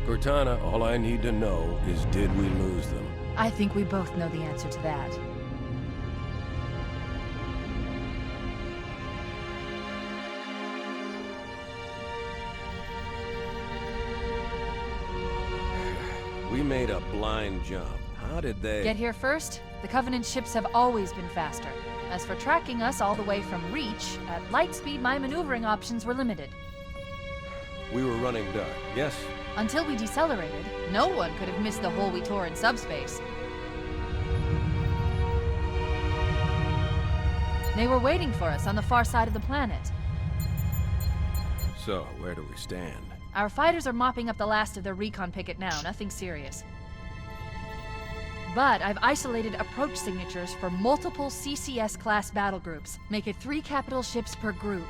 Cortana, all I need to know is did we lose them? I think we both know the answer to that. We made a blind jump. How did they... Get here first? The Covenant ships have always been faster. As for tracking us all the way from Reach, at light speed my maneuvering options were limited. We were running dark, yes? Until we decelerated, no one could have missed the hole we tore in subspace. They were waiting for us on the far side of the planet. So, where do we stand? Our fighters are mopping up the last of their recon picket now, nothing serious. But I've isolated approach signatures for multiple CCS-class battle groups. Make it 3 capital ships per group.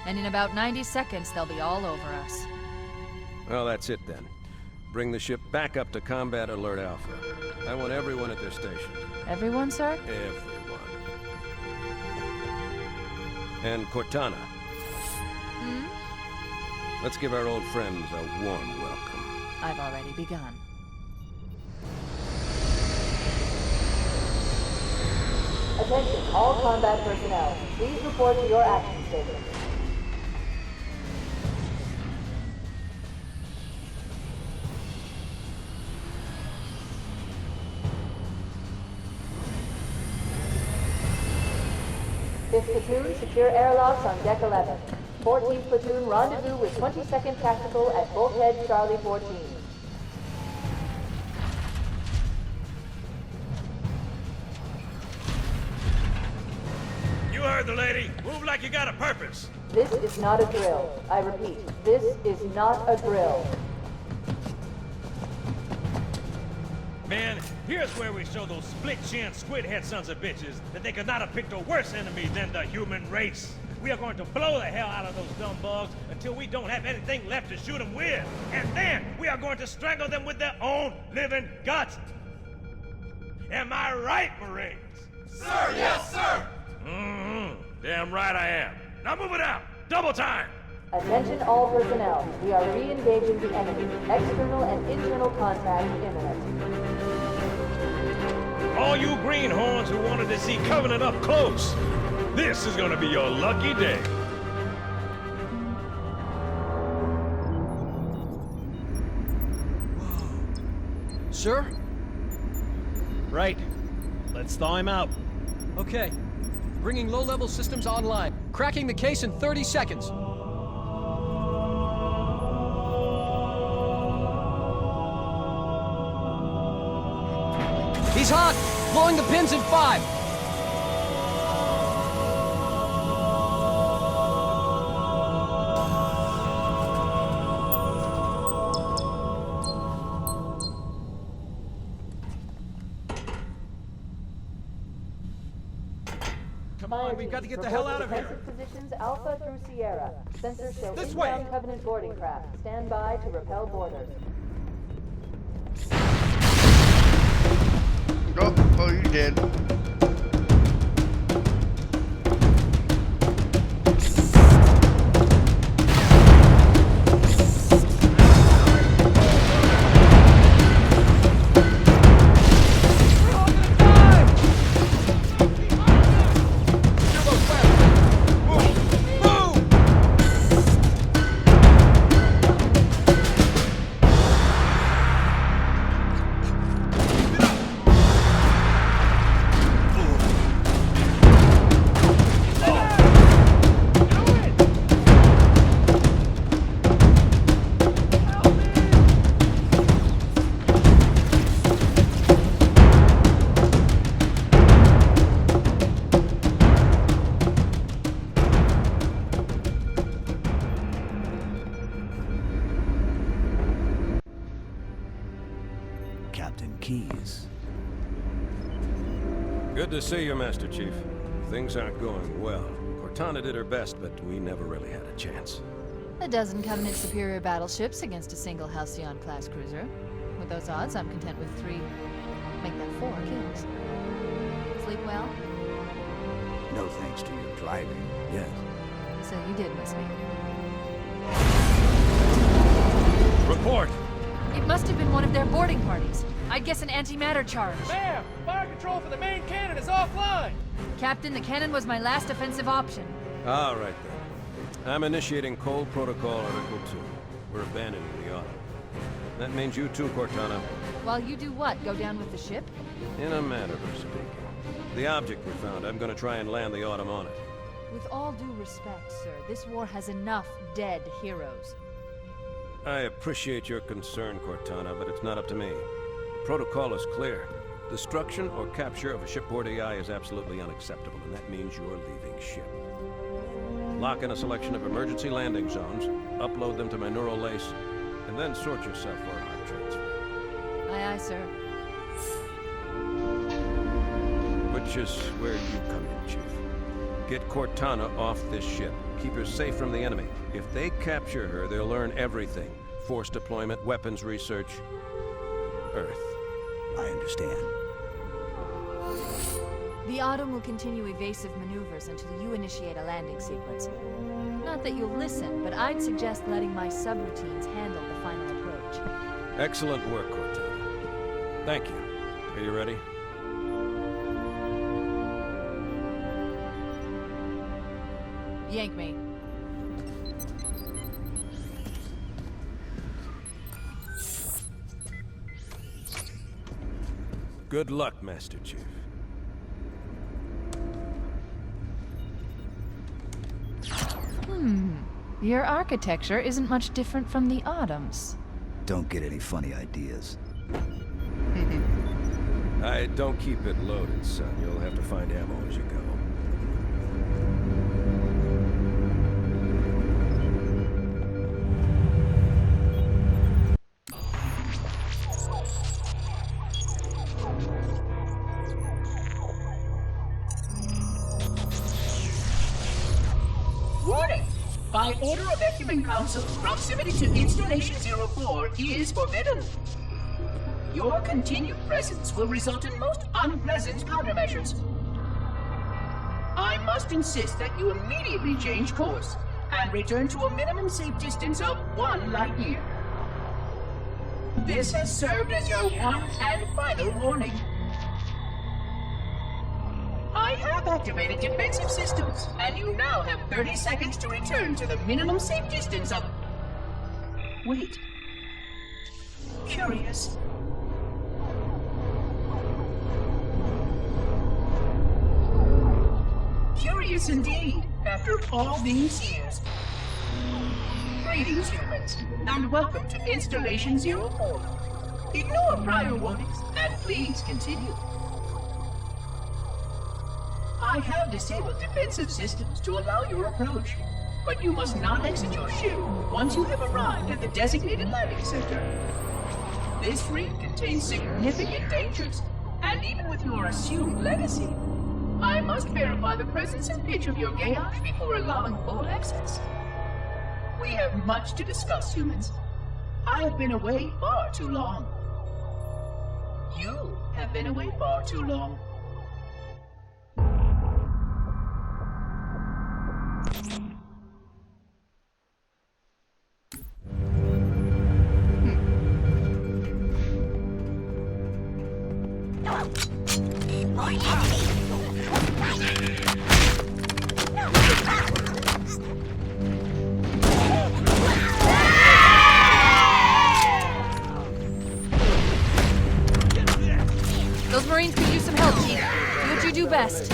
And in about 90 seconds, they'll be all over us. Well, that's it then. Bring the ship back up to Combat Alert Alpha. I want everyone at their station. Everyone, sir? Everyone. And Cortana. Let's give our old friends a warm welcome. I've already begun. Attention, all combat personnel. Please report to your action stations. Fifth platoon, secure airlocks on deck 11. 14th platoon, rendezvous with 22nd Tactical at Bulkhead Charlie 14. You heard the lady. Move like you got a purpose. This is not a drill. I repeat, this is not a drill. Man, here's where we show those split-chin, squid-head sons of bitches that they could not have picked a worse enemy than the human race. We are going to blow the hell out of those dumb bugs until we don't have anything left to shoot them with. And then we are going to strangle them with their own living guts. Am I right, Marines? Sir, yes, sir! Damn right I am. Now move it out. Double time. Attention all personnel. We are re-engaging the enemy. External and internal contact imminent. All you greenhorns who wanted to see Covenant up close, this is gonna be your lucky day. Sir? Right. Let's thaw him out. Okay. Bringing low-level systems online. Cracking the case in 30 seconds. He's hot! Blowing the pins in 5! Come on, we've got to get the hell out of here! Defensive positions Alpha through Sierra. Sensors show This inbound way! Covenant boarding craft. Stand by to repel boarders. Oh, you did. Captain Keyes. Good to see you, Master Chief. Things aren't going well. Cortana did her best, but we never really had a chance. A dozen Covenant superior battleships against a single Halcyon-class cruiser. With those odds, I'm content with 3, make that 4 kills. Sleep well? No thanks to your driving, yes. So you did miss me. Report. of their boarding parties. I'd guess an antimatter charge. Ma'am, fire control for the main cannon is offline. Captain, the cannon was my last offensive option. All right, then. I'm initiating Cold Protocol Article 2. We're abandoning the Autumn. That means you too, Cortana. While you do what? Go down with the ship? In a manner of speaking. The object we found, I'm gonna try and land the Autumn on it. With all due respect, sir, this war has enough dead heroes. I appreciate your concern, Cortana, but it's not up to me. The protocol is clear. Destruction or capture of a shipboard AI is absolutely unacceptable, and that means you're leaving ship. Lock in a selection of emergency landing zones, upload them to my neural lace, and then sort yourself for a hard transfer. Aye, aye, sir. Which is where you come in, Chief. Get Cortana off this ship. Keep her safe from the enemy. If they capture her, they'll learn everything. Force deployment, weapons research, Earth. I understand. The Autumn will continue evasive maneuvers until you initiate a landing sequence. Not that you'll listen, but I'd suggest letting my subroutines handle the final approach. Excellent work, Cortana. Thank you. Are you ready? Yank me. Good luck, Master Chief. Your architecture isn't much different from the Autumn's. Don't get any funny ideas. I don't keep it loaded, son. You'll have to find ammo as you go. Warning! By order of Ecumen Council, proximity to Installation 04 is forbidden. Your continued presence will result in most unpleasant countermeasures. I must insist that you immediately change course and return to a minimum safe distance of 1 light year. This has served as your one and final warning. I have activated defensive systems, and you now have 30 seconds to return to the minimum safe distance of... Wait. Curious. Curious indeed, after all these years. Greetings, humans, and welcome to Installation 04. Ignore prior warnings, and please continue. I have disabled defensive systems to allow your approach, but you must not exit your ship once you have arrived at the designated landing center. This ring contains significant dangers, and even with your assumed legacy, I must verify the presence and pitch of your gauge before allowing full access. We have much to discuss, humans. I have been away far too long. You have been away far too long. Those Marines could use some help, Chief. Do what you do best.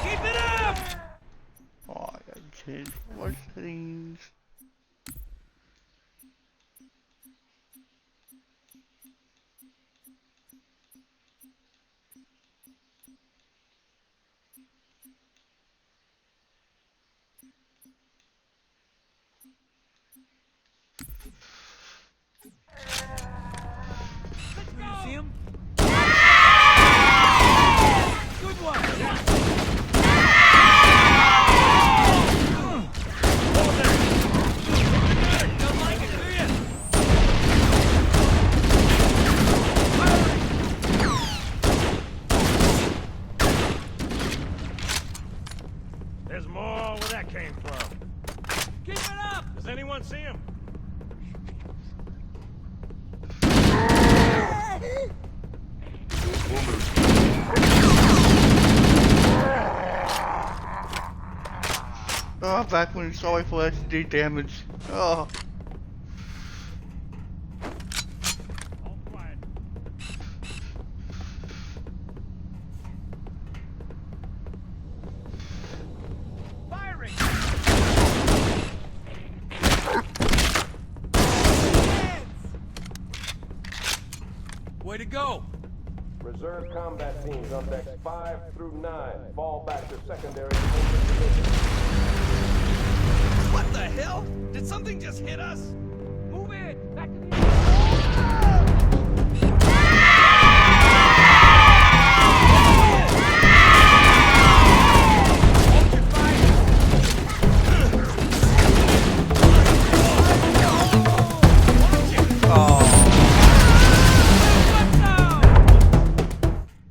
Keep it up! Oh, I gotta change more things. Anyone see him? Oh, back when it's always for SD damage. Oh. All quiet. Firing! Way to go! Reserve combat teams on decks 5 through 9. Fall back to secondary defensive position. What the hell? Did something just hit us? Move it! Back to the...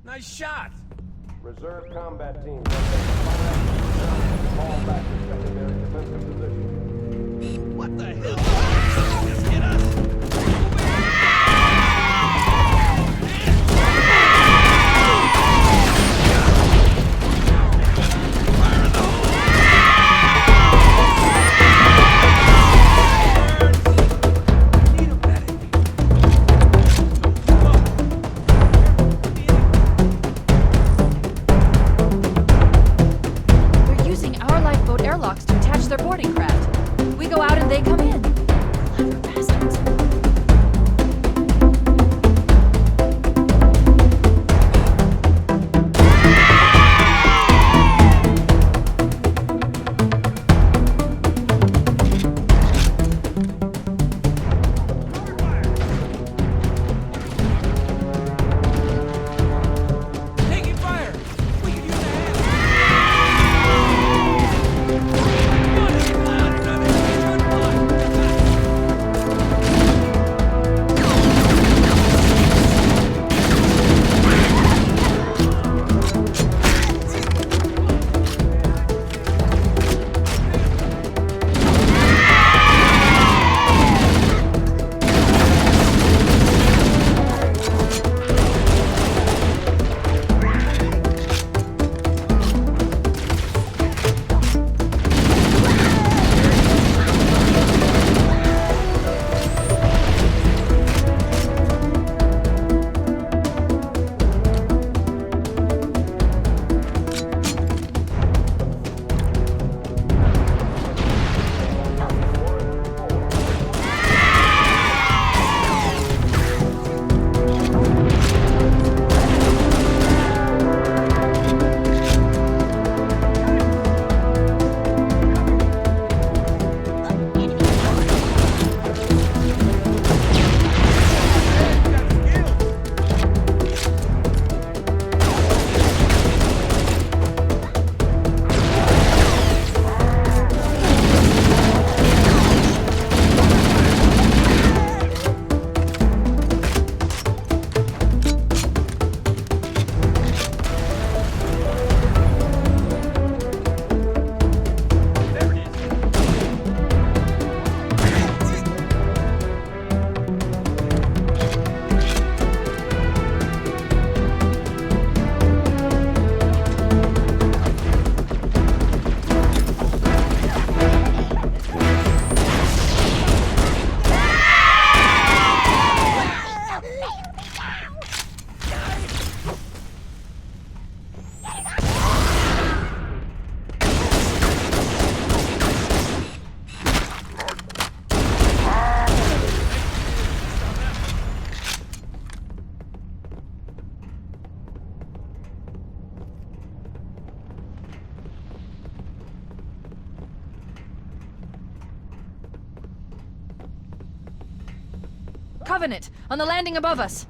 Nice shot! Reserve combat teams on decks 5 through 9. Fall back to secondary defensive position. What the hell? Something just hit us! They're using our lifeboat airlocks to attach their boarding craft. We go out and they come in. Clever bastards. Taking fire! We can use a hand! Covenant, on the landing above us.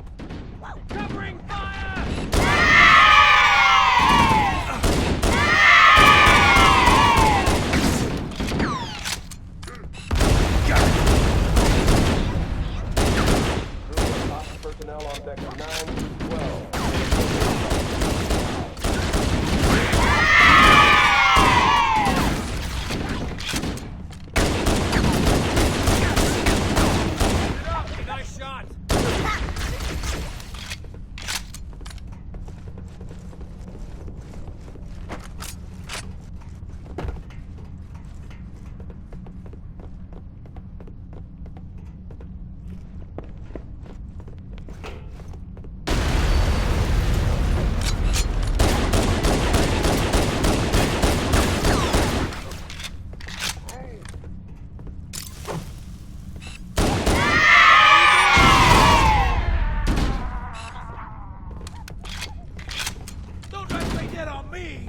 Covering fire! Personnel on deck 9 through 12. get on me!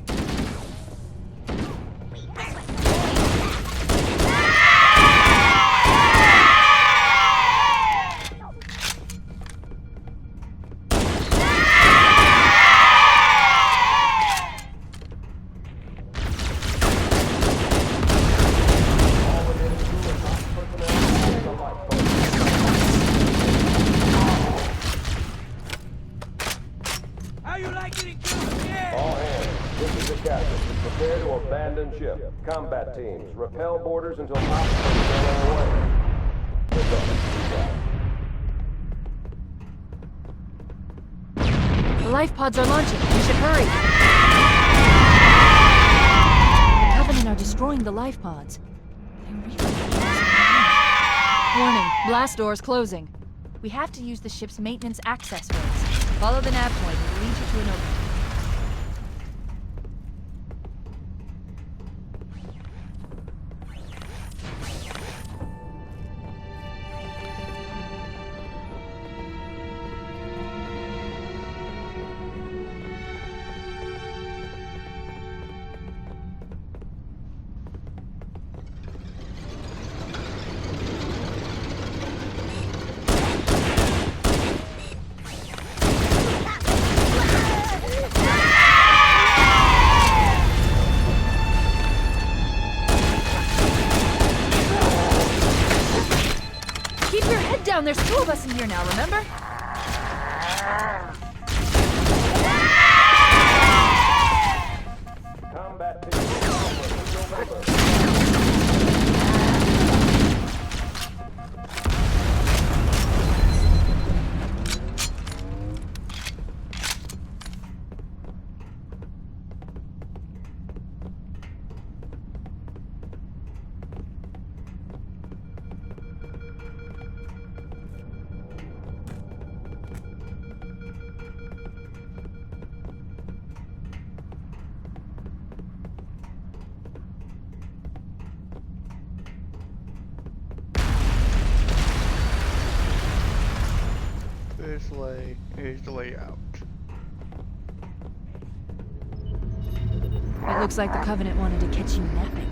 How you like getting killed again? All hands, this is the captain. Prepare to abandon ship. Combat teams, repel boarders until hostiles are on their way. Good luck. The life pods are launching. We should hurry. The Covenant are destroying the life pods. They really Warning, blast doors closing. We have to use the ship's maintenance access roads. Follow the nav point. It will lead you to an opening. There's two of us in here now, remember? Combat teams. This way is the way out. It looks like the Covenant wanted to catch you napping.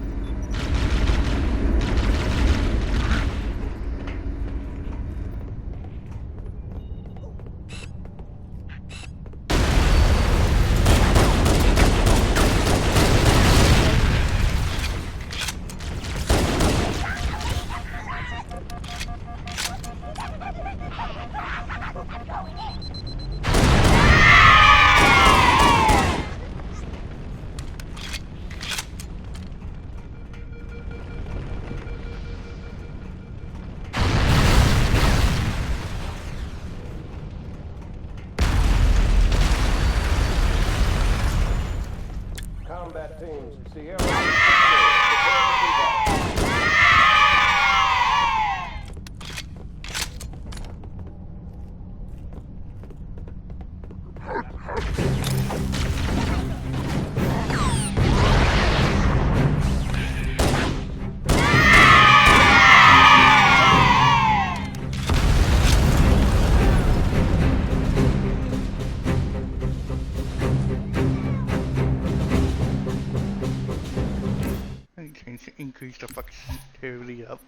Combat teams, Sierra. Increase the flexibility up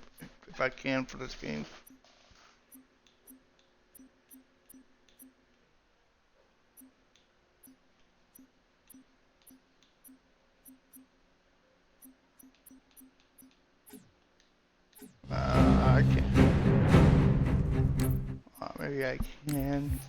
if I can for this game. I can't. Maybe I can.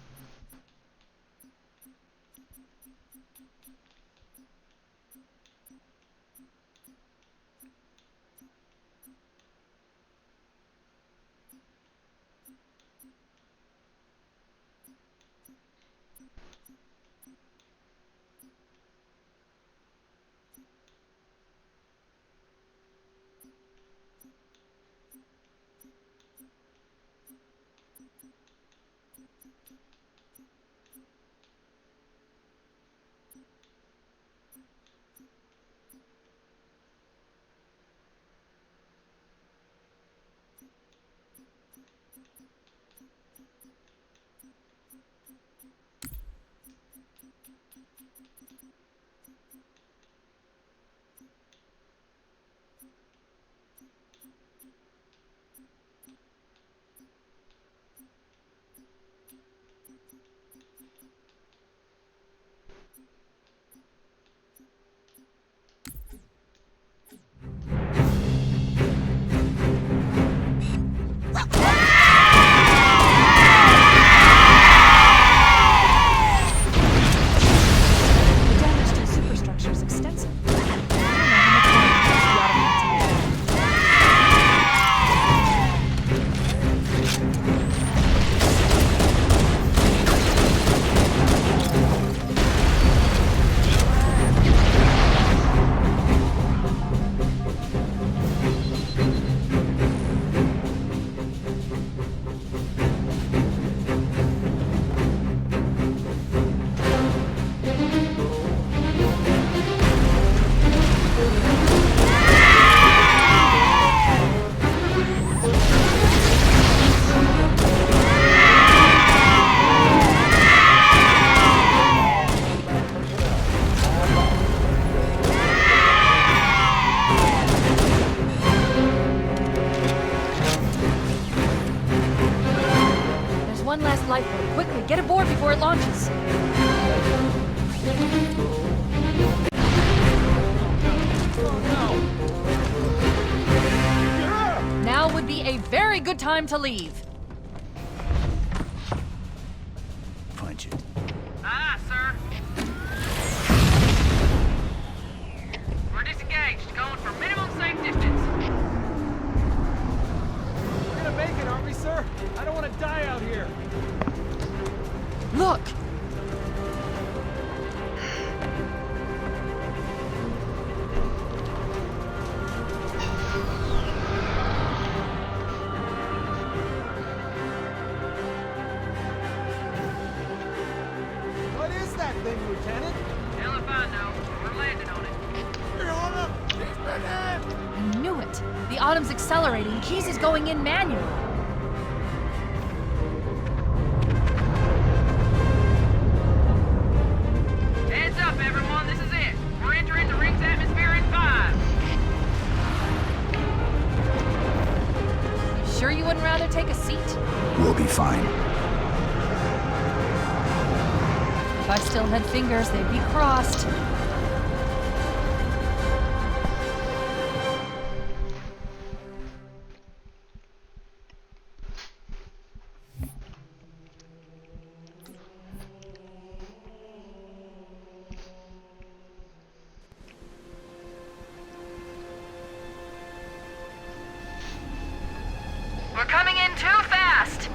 good time to leave. Punch it. Aye, sir. We're disengaged, going for minimum safe distance. We're gonna make it, aren't we, sir? I don't want to die out here. Look! What is that thing, Lieutenant? Hell if I know. We're landing on it. I knew it! The Autumn's accelerating. Keyes is going in manual. Heads up, everyone. This is it. We're entering the ring's atmosphere in 5. You sure you wouldn't rather take a seat? We'll be fine. If I still had fingers, they'd be crossed. We're coming in too fast.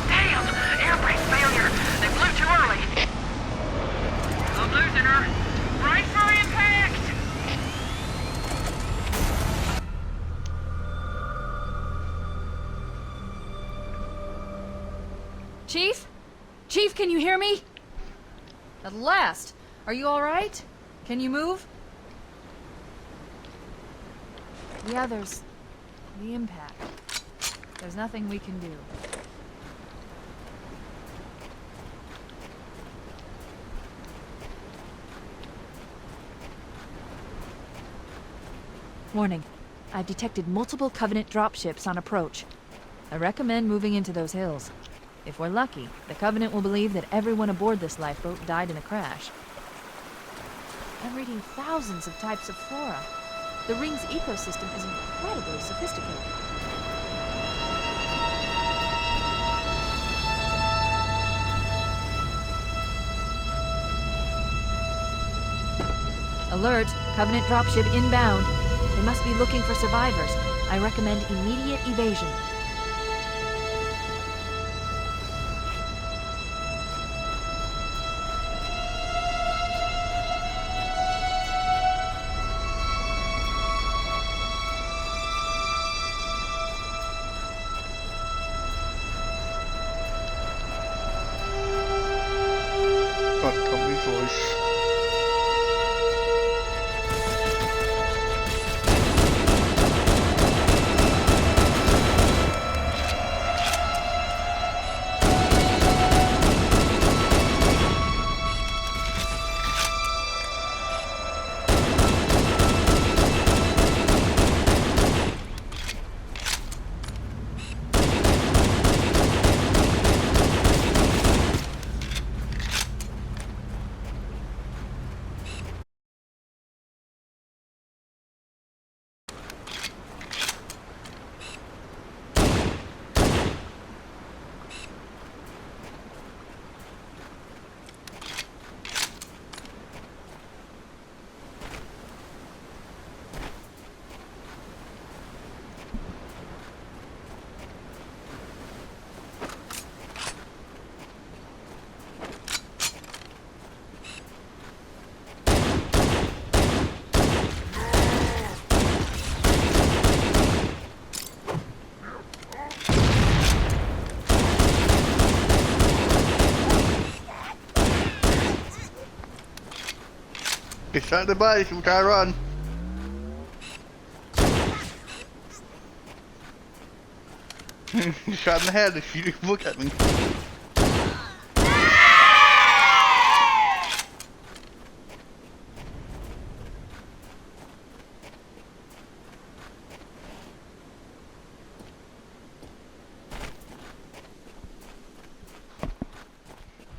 Damn! Air brake failure. They flew too early. I'm losing her. Brace for impact! Chief? Chief, can you hear me? At last! Are you alright? Can you move? Yeah, there's the impact. There's nothing we can do. Warning. I've detected multiple Covenant dropships on approach. I recommend moving into those hills. If we're lucky, the Covenant will believe that everyone aboard this lifeboat died in a crash. I'm reading thousands of types of flora. The ring's ecosystem is incredibly sophisticated. Alert! Covenant dropship inbound. They must be looking for survivors. I recommend immediate evasion. Tommy's voice. Get shot in the body, so we try to run. Shot in the head if you look at me.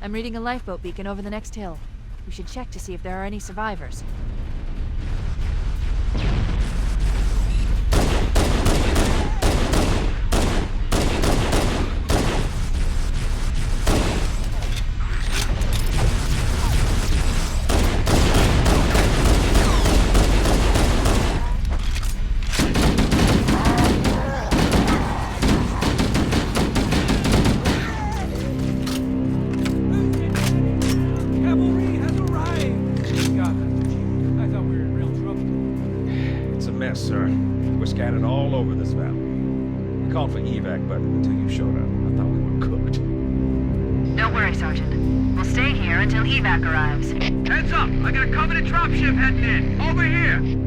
I'm reading a lifeboat beacon over the next hill. We should check to see if there are any survivors. Yes, sir. We're scattered all over this valley. We called for evac, but until you showed up, I thought we were cooked. Don't worry, Sergeant. We'll stay here until evac arrives. Heads up! I got a Covenant dropship heading in. Over here!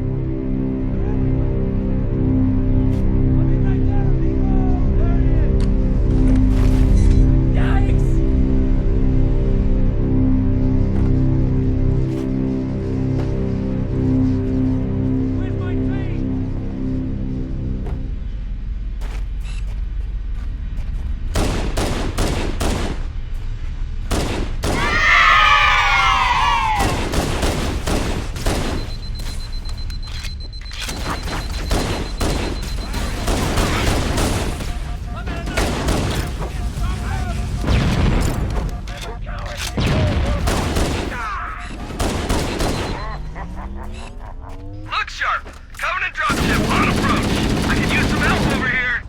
Look sharp! Covenant dropship on approach! I can use some help over here!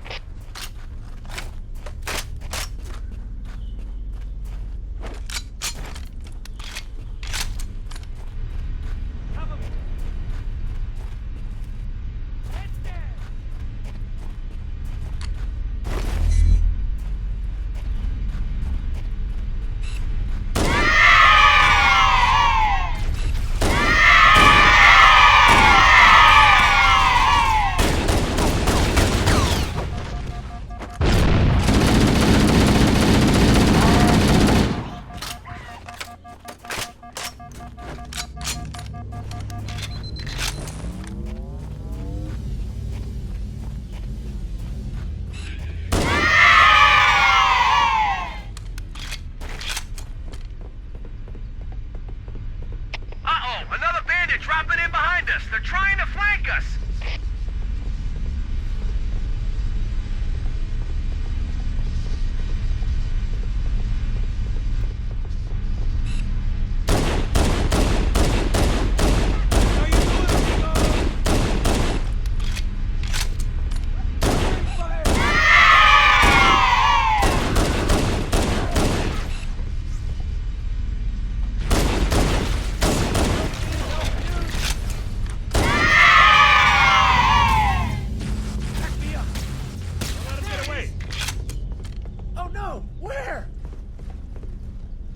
Another bandit dropping in behind us. They're trying to flank us.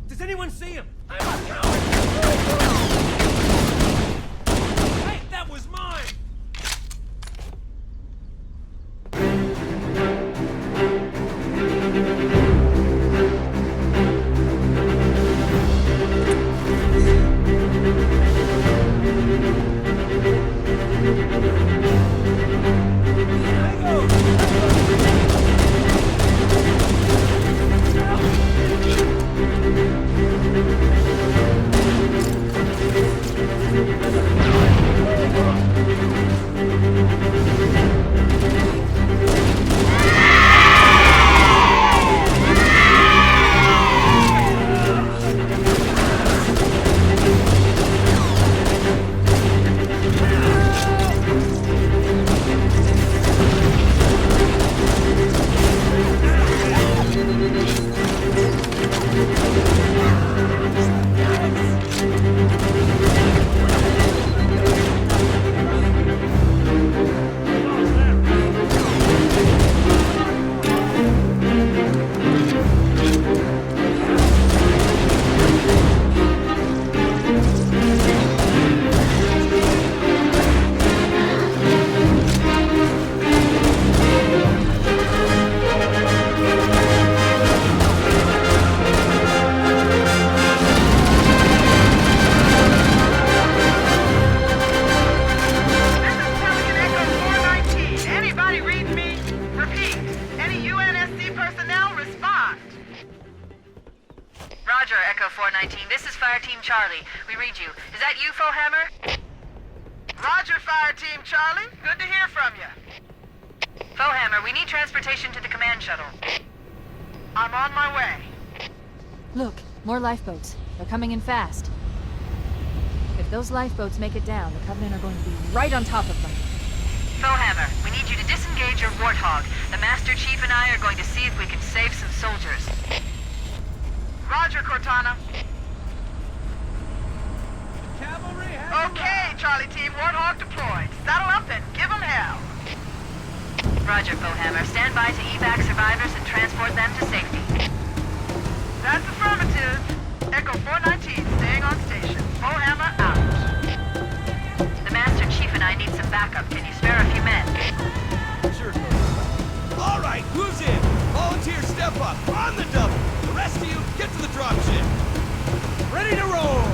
Does anyone see him? I'm a coward! Hey, that was mine! Roger, Echo 419. This is Fire Team Charlie. We read you. Is that you, Fohammer? Roger, Fire Team Charlie. Good to hear from you. Fohammer, we need transportation to the command shuttle. I'm on my way. Look, more lifeboats. They're coming in fast. If those lifeboats make it down, the Covenant are going to be right on top of them. Fohammer, we need you to disengage your Warthog. The Master Chief and I are going to see if we can save some soldiers. Roger, Cortana. Cavalry, Okay, Charlie Team, Warthog deployed. Saddle up and give 'em hell. Roger, Bowhammer. Stand by to evac survivors and transport them to safety. That's affirmative. Echo 419 staying on station. Bowhammer out. The Master Chief and I need some backup. Can you spare a few men? Sure. All right, who's in? Volunteer, step up. On the double. The rest of you, get to the dropship. Ready to roll.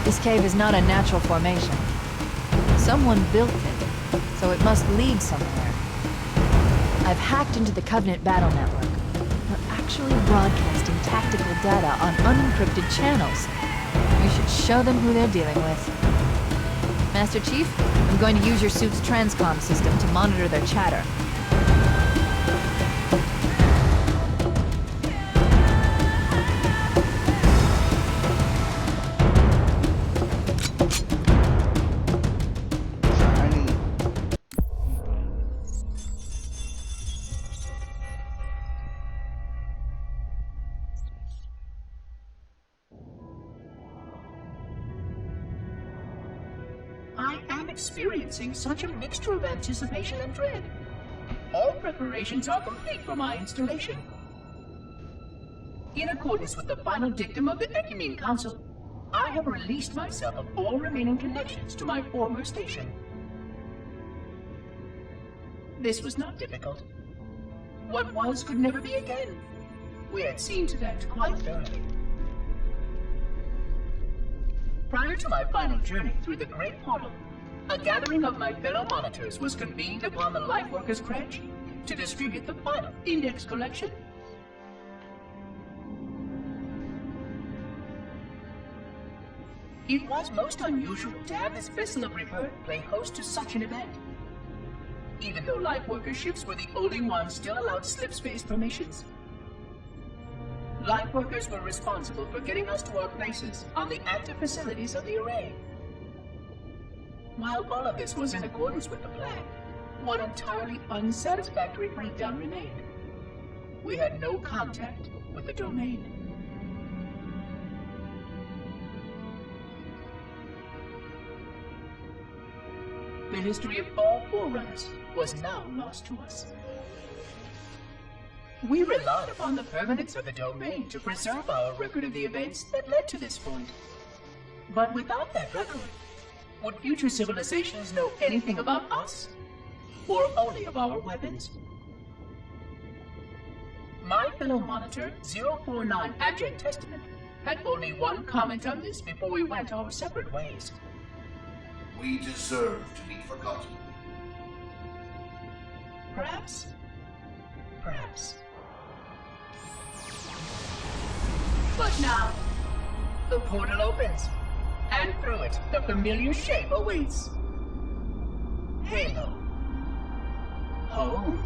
This cave is not a natural formation. Someone built it, so it must lead somewhere. I've hacked into the Covenant battle network. They're actually broadcasting tactical data on unencrypted channels. We should show them who they're dealing with. Master Chief, I'm going to use your suit's transcom system to monitor their chatter. I am experiencing such a mixture of anticipation and dread. All preparations are complete for my installation. In accordance with the final dictum of the Ecumene Council, I have released myself of all remaining connections to my former station. This was not difficult. What was could never be again. We had seen to that quite thoroughly. Prior to my final journey through the Great Portal, a gathering of my fellow monitors was convened upon the Lightworkers' Crash to distribute the final index collection. It was most unusual to have this vessel of rebirth play host to such an event. Even though Lightworker ships were the only ones still allowed slip-space formations, Lightworkers were responsible for getting us to our places on the active facilities of the array. While all of this was in accordance with the plan, one entirely unsatisfactory breakdown remained. We had no contact with the domain. The history of all Forerunners was now lost to us. We relied upon the permanence of the domain to preserve our record of the events that led to this point. But without that record, would future civilizations know anything about us? Or only of our weapons? My fellow monitor, 049 Abject Testament, had only one comment on this before we went our separate ways. We deserve to be forgotten. Perhaps. Perhaps. But now, the portal opens, and through it, the familiar shape awaits. Halo. Home.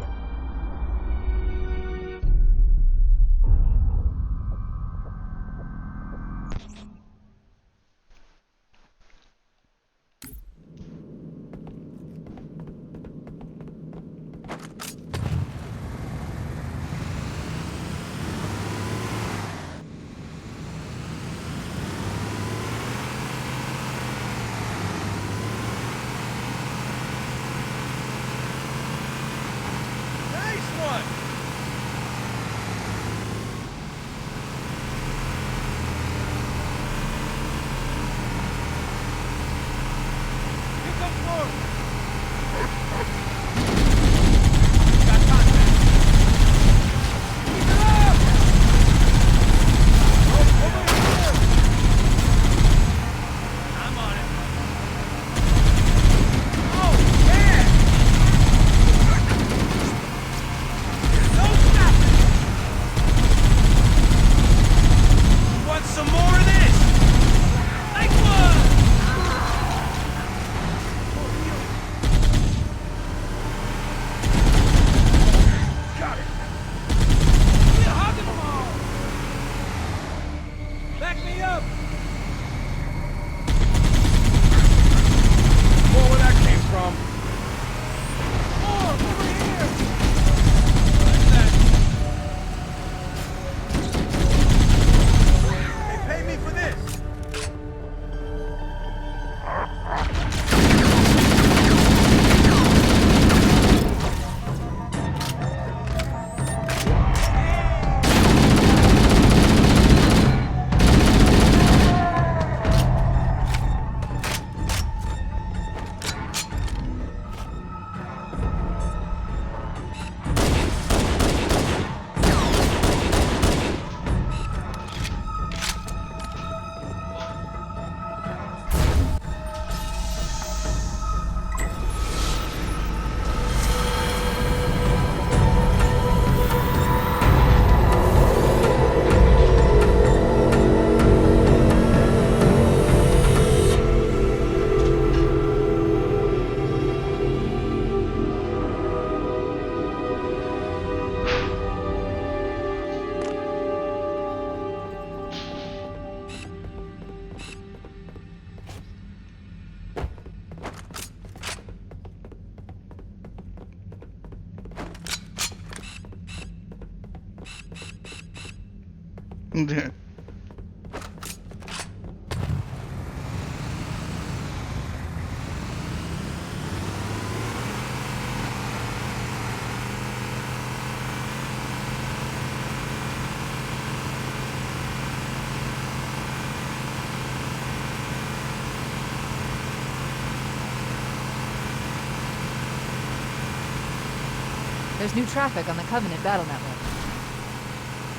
There's new traffic on the Covenant battle network.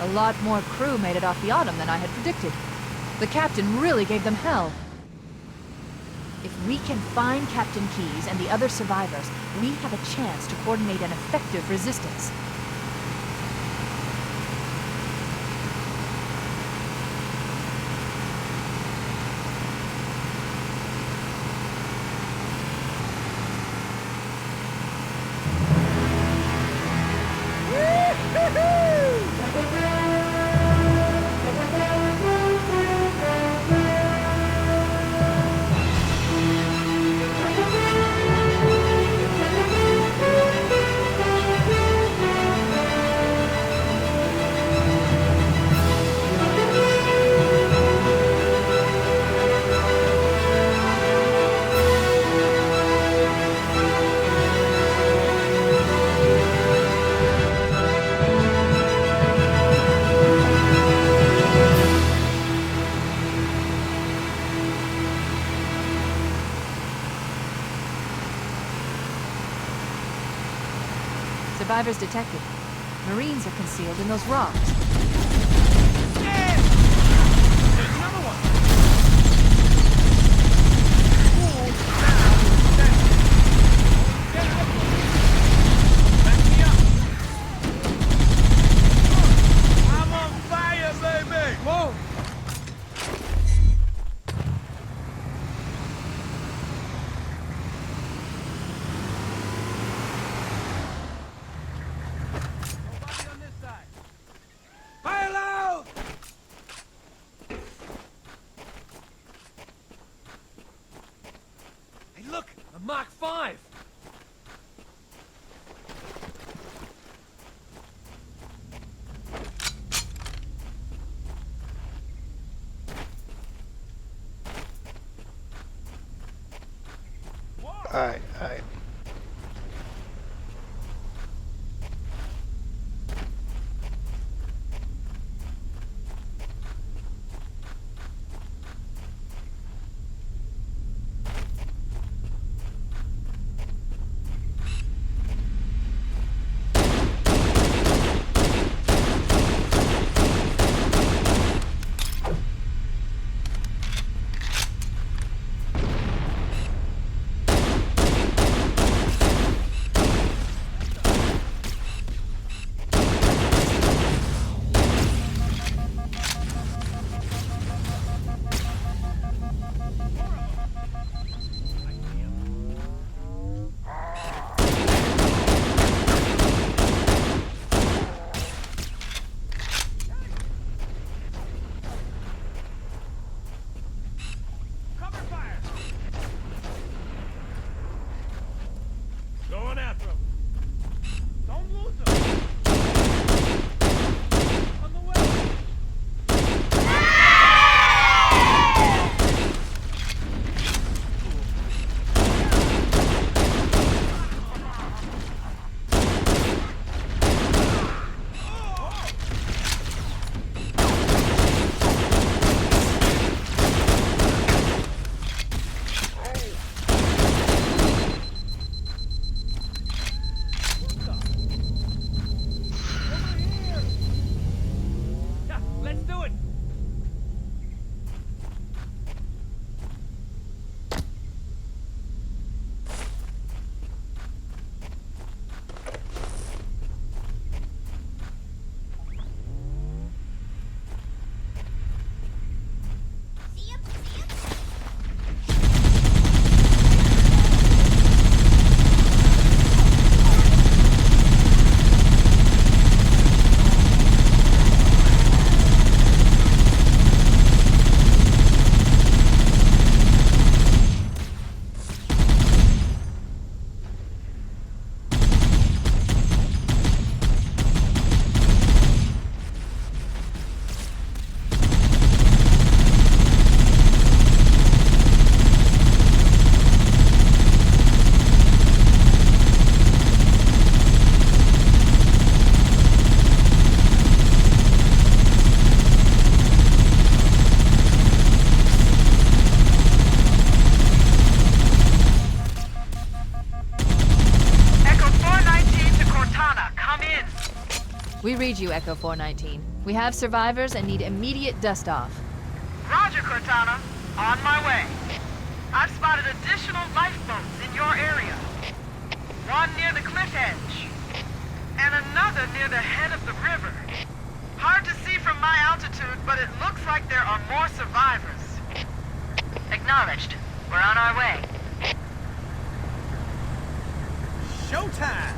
A lot more crew made it off the Autumn than I had predicted. The captain really gave them hell. If we can find Captain Keyes and the other survivors, we have a chance to coordinate an effective resistance. Survivors detected. Marines are concealed in those rocks. I'm on fire, baby! Whoa! Fire loud! Hey, look! A Mach 5! Alright. We read you, Echo 419. We have survivors and need immediate dust-off. Roger, Cortana. On my way. I've spotted additional lifeboats in your area. One near the cliff edge, and another near the head of the river. Hard to see from my altitude, but it looks like there are more survivors. Acknowledged. We're on our way. Showtime!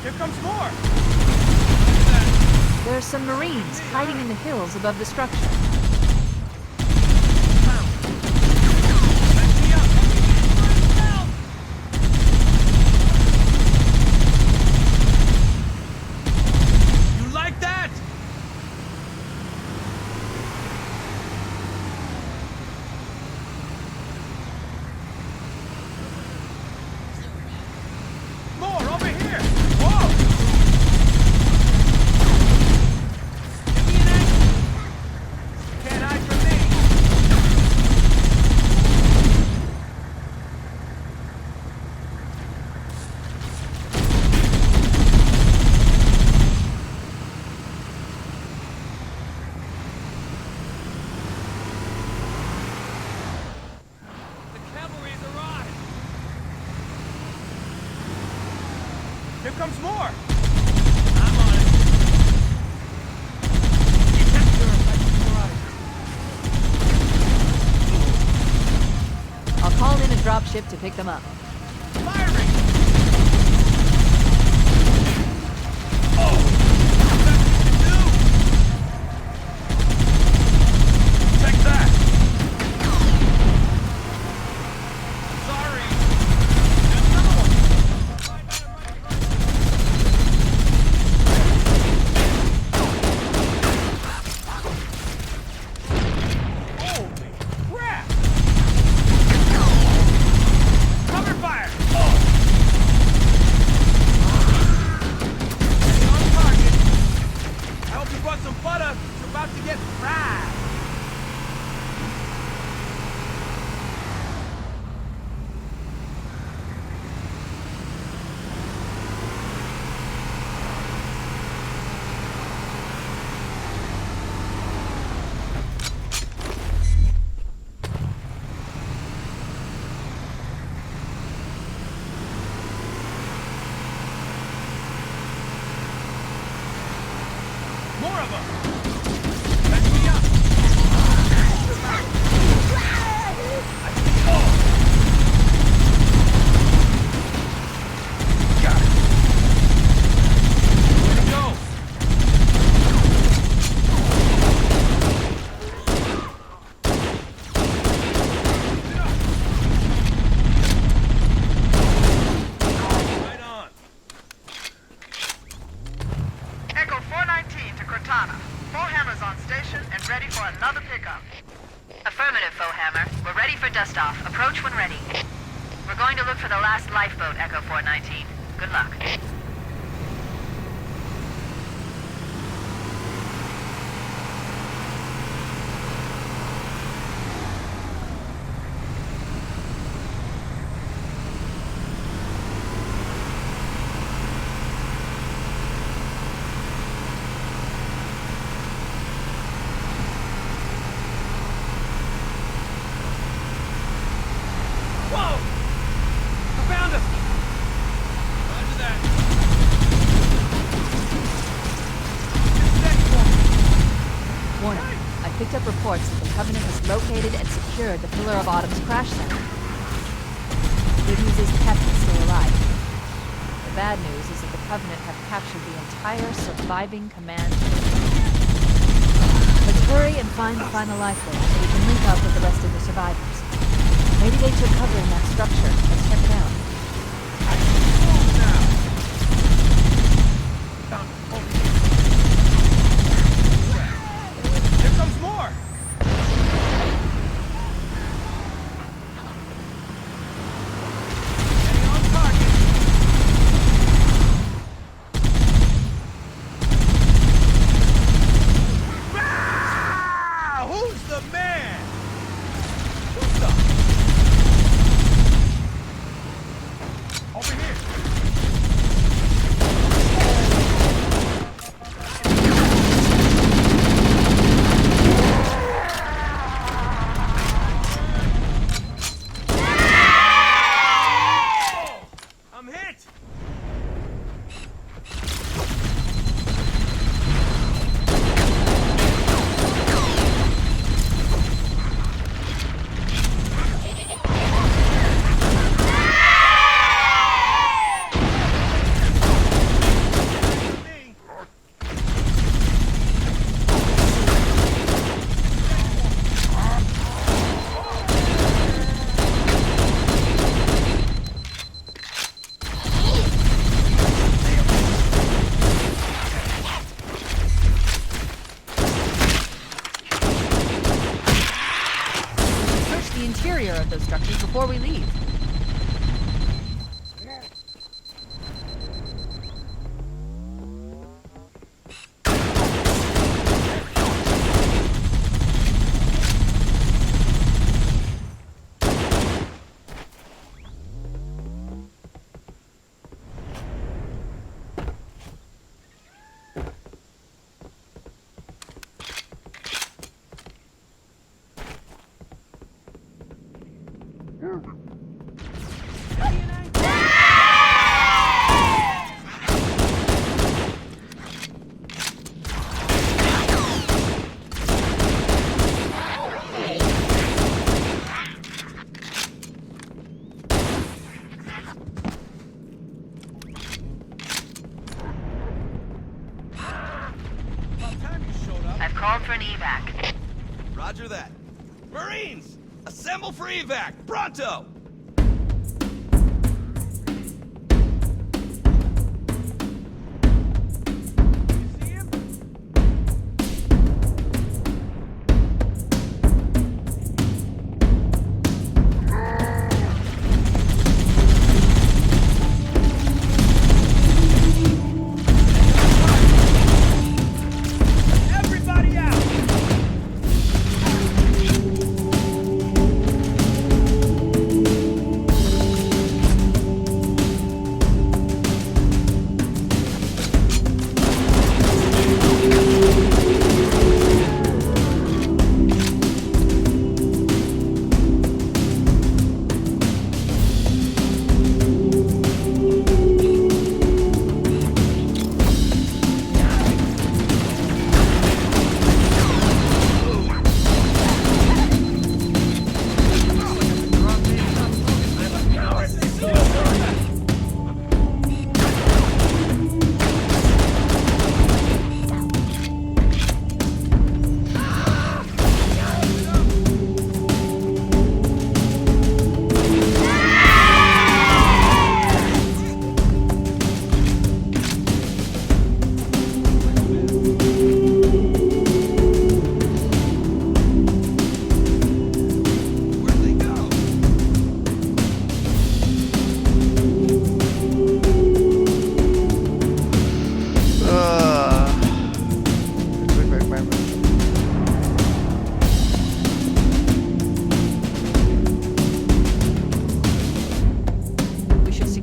Here comes more! There are some Marines hiding in the hills above the structure. You like that? More over here! Whoa! Give me an angle! Can't hide from me! The cavalry's arrived. Here comes more! I'm on it. I'll call in a dropship to pick them up. Firing! Take that! Sorry! Holy crap! Cover fire! Stay on target. I hope you brought some butter. It's about to get fried. More of them! Let me up! Got it! Way to go! Right on! Echo 419 to Cortana. Foehammer's on station and ready for another pickup. Affirmative, Foehammer. We're ready for dust-off. Approach when ready. We're going to look for the last lifeboat, Echo 419. Good luck. Whoa! I found us! Roger that. Steady for me. Warning. I picked up reports that the Covenant has located and secured the Pillar of Autumn's crash site. The good news is Kep is still alive. bad news is that the Covenant have captured the entire surviving command. Let's hurry and find the final lifeboat so we can link up with the rest of the survivors. Maybe they took cover in that structure. Let's check it out. Here comes more! Getting on target. Ah! Who's the man? Who's up? Over here. I'm hit! Search the interior of those structures before we leave. I've called for an evac. Roger that. Marines! Assemble for evac! Pronto! Everybody out!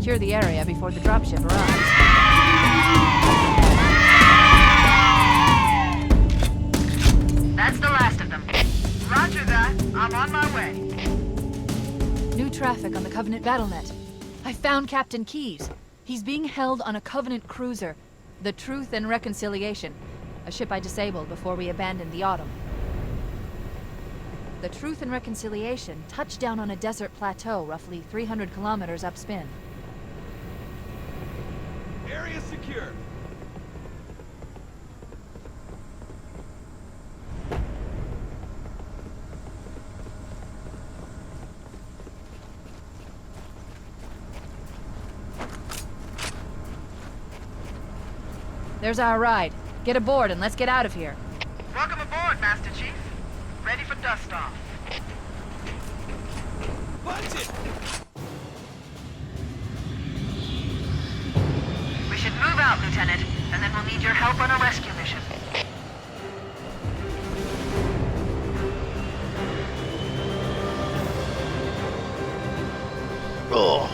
secure the area before the dropship arrives. That's the last of them. Roger that. I'm on my way. New traffic on the Covenant BattleNet. I found Captain Keyes. He's being held on a Covenant cruiser, the Truth and Reconciliation, a ship I disabled before we abandoned the Autumn. The Truth and Reconciliation touched down on a desert plateau roughly 300 kilometers upspin. area secure. There's our ride. Get aboard and let's get out of here. Welcome aboard, Master Chief. Ready for dust off. Punch it! We should move out, Lieutenant, and then we'll need your help on a rescue mission. Oh.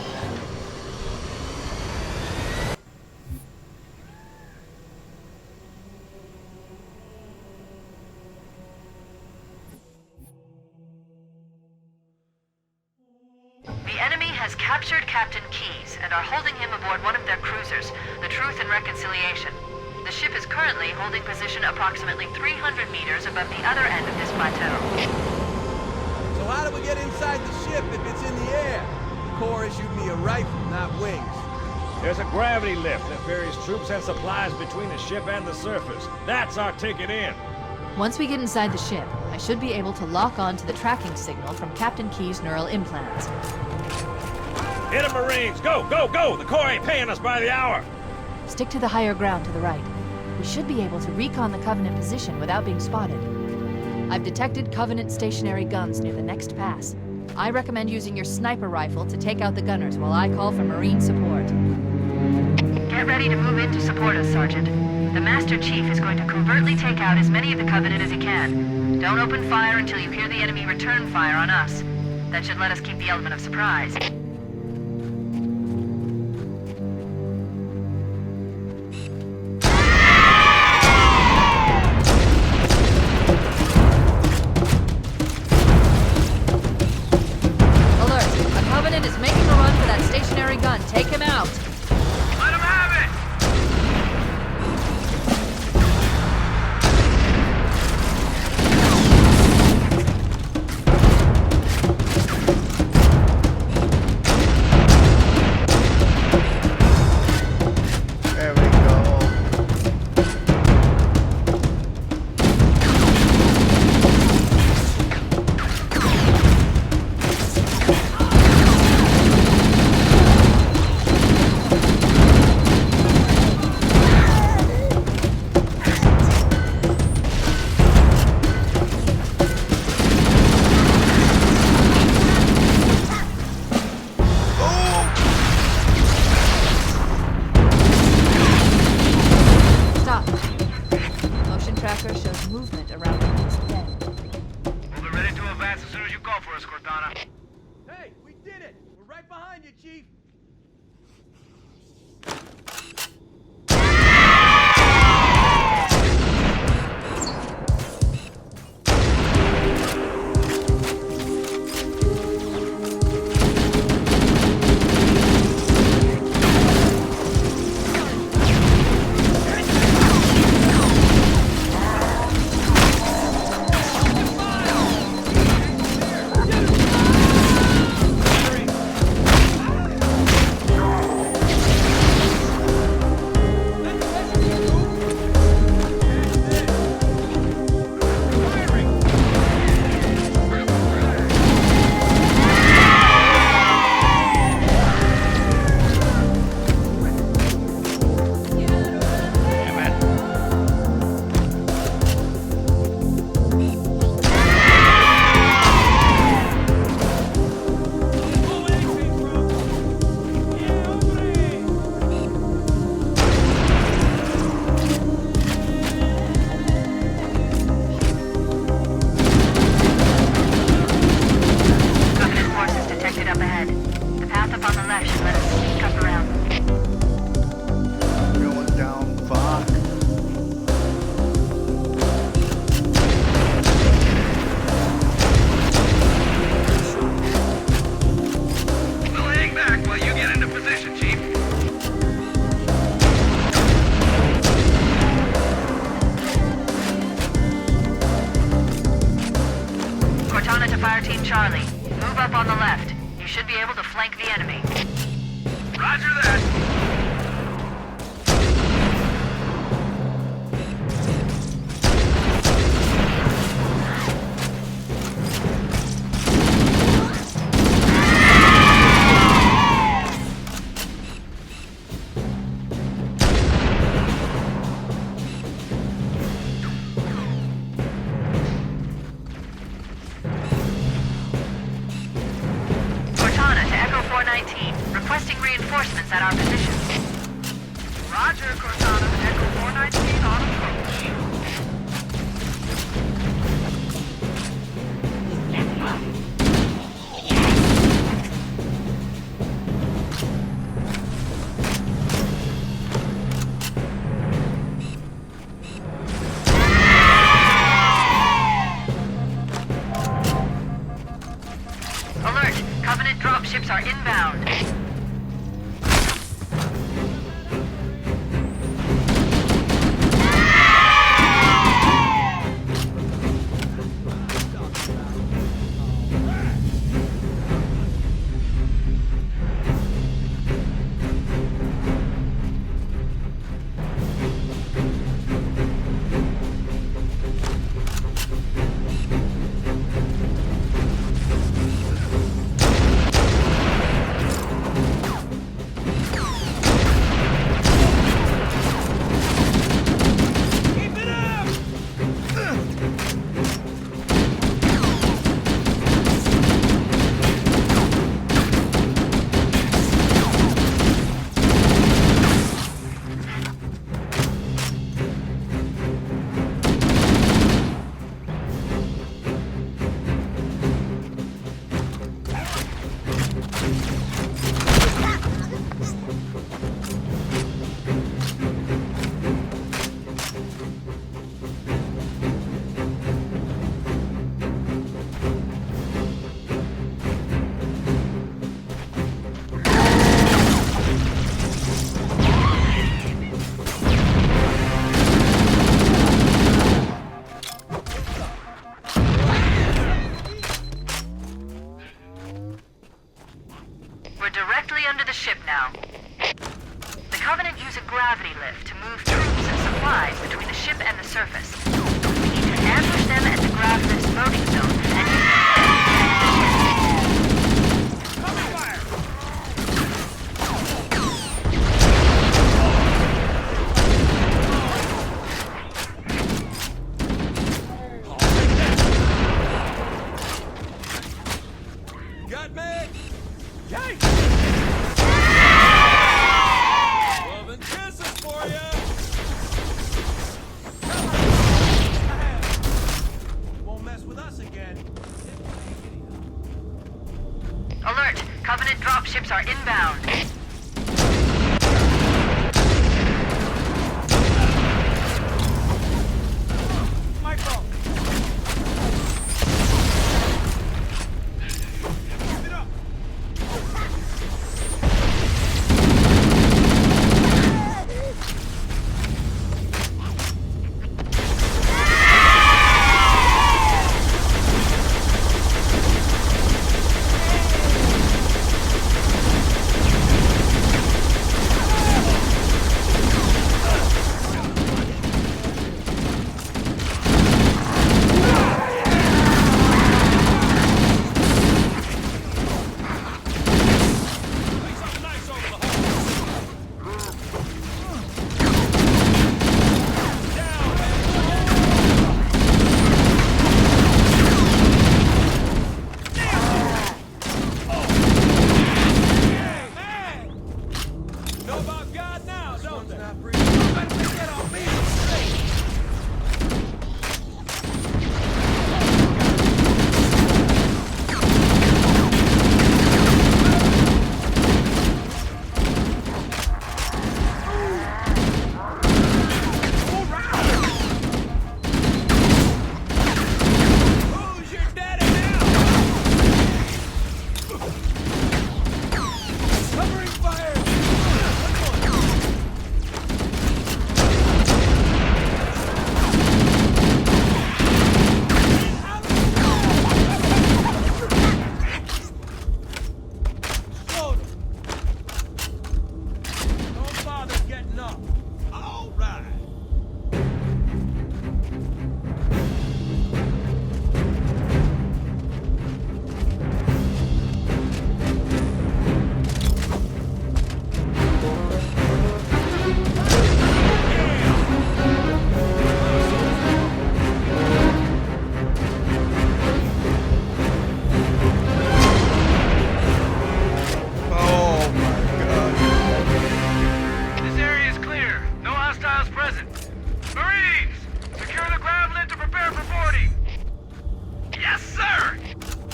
The enemy has captured Captain Keyes and are holding him aboard one of their cruisers, the Truth and Reconciliation. The ship is currently holding position approximately 300 meters above the other end of this plateau. So how do we get inside the ship if it's in the air? The Corps issued me a rifle, not wings. There's a gravity lift that ferries troops and supplies between the ship and the surface. That's our ticket in. Once we get inside the ship, I should be able to lock on to the tracking signal from Captain Keyes' neural implants. Hit 'em, Marines! Go, go, go! The Corps ain't paying us by the hour! Stick to the higher ground to the right. We should be able to recon the Covenant position without being spotted. I've detected Covenant stationary guns near the next pass. I recommend using your sniper rifle to take out the gunners while I call for Marine support. Get ready to move in to support us, Sergeant. The Master Chief is going to covertly take out as many of the Covenant as he can. Don't open fire until you hear the enemy return fire on us. That should let us keep the element of surprise. Alert! A Covenant is making a run for that stationary gun. Take him out! Let him have it! There we go. Stop. Motion tracker shows movement around the next bend. We'll be ready to advance as soon as you call for us, Cortana. Hey, we did it! We're right behind you, Chief! Covenant forces detected up ahead. The path up on the left should let us sneak up around. Going down, fuck. We'll hang back while you get into position, Chief. Cortana to Fire Team Charlie. Move up on the left. You should be able to flank the enemy. Roger that. Roger, Cortana. Echo 419 on approach. Alert! Covenant dropships are inbound. We're directly under the ship now. The Covenant use a gravity lift to move troops and supplies between the ship and the surface. We need to ambush them at the grav lift's loading zone and use the Got me? Yikes! Love and kisses for ya! Won't mess with us again. Alert! Covenant dropships are inbound. My fault. Keep it up. Know about God now, don't they? Better get on me straight! Who's your daddy now? Covering fire!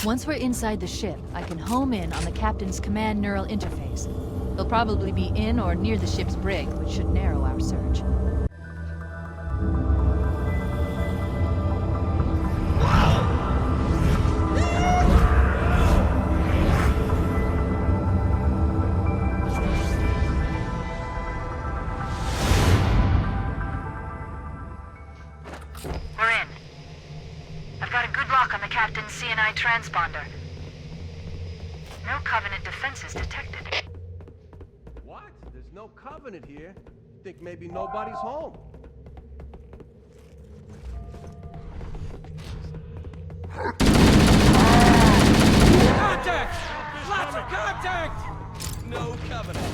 Once we're inside the ship, I can home in on the captain's command neural interface. He'll probably be in or near the ship's brig, which should narrow our search. We're in. I've got a good lock on the captain's CNI transponder. No Covenant defenses detected. What? There's no Covenant here. Think maybe nobody's home. Contact! Lots of contact! No Covenant.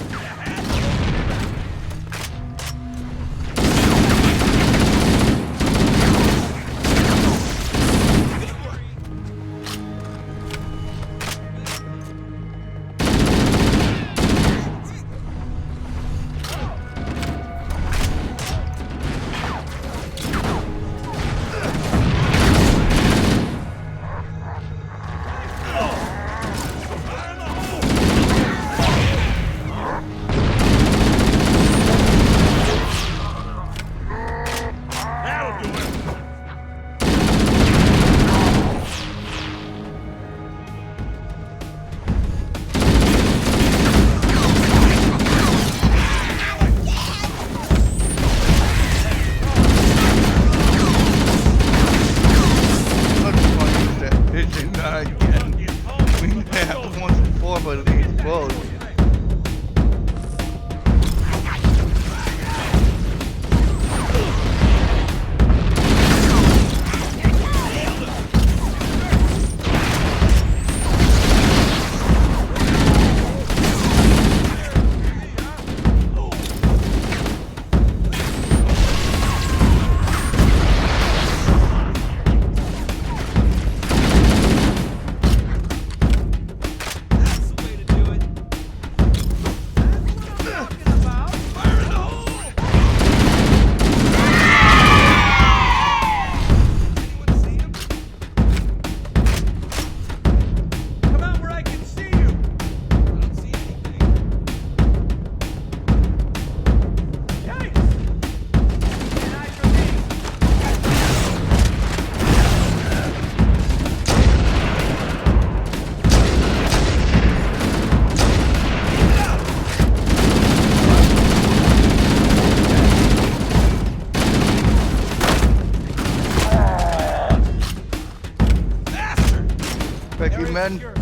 Men. How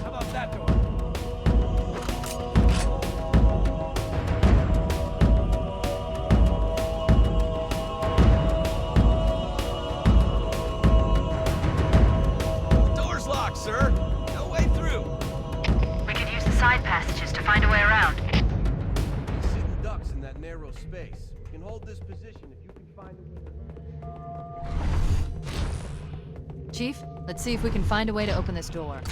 about that door? Door's locked, sir. No way through. We could use the side passages to find a way around. Sitting ducks in that narrow space. We can hold this position if you can find a way around. Chief, let's see if we can find a way to open this door.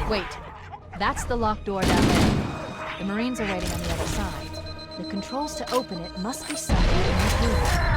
Wait, that's the locked door down there. The Marines are waiting on the other side. The controls to open it must be somewhere in this room.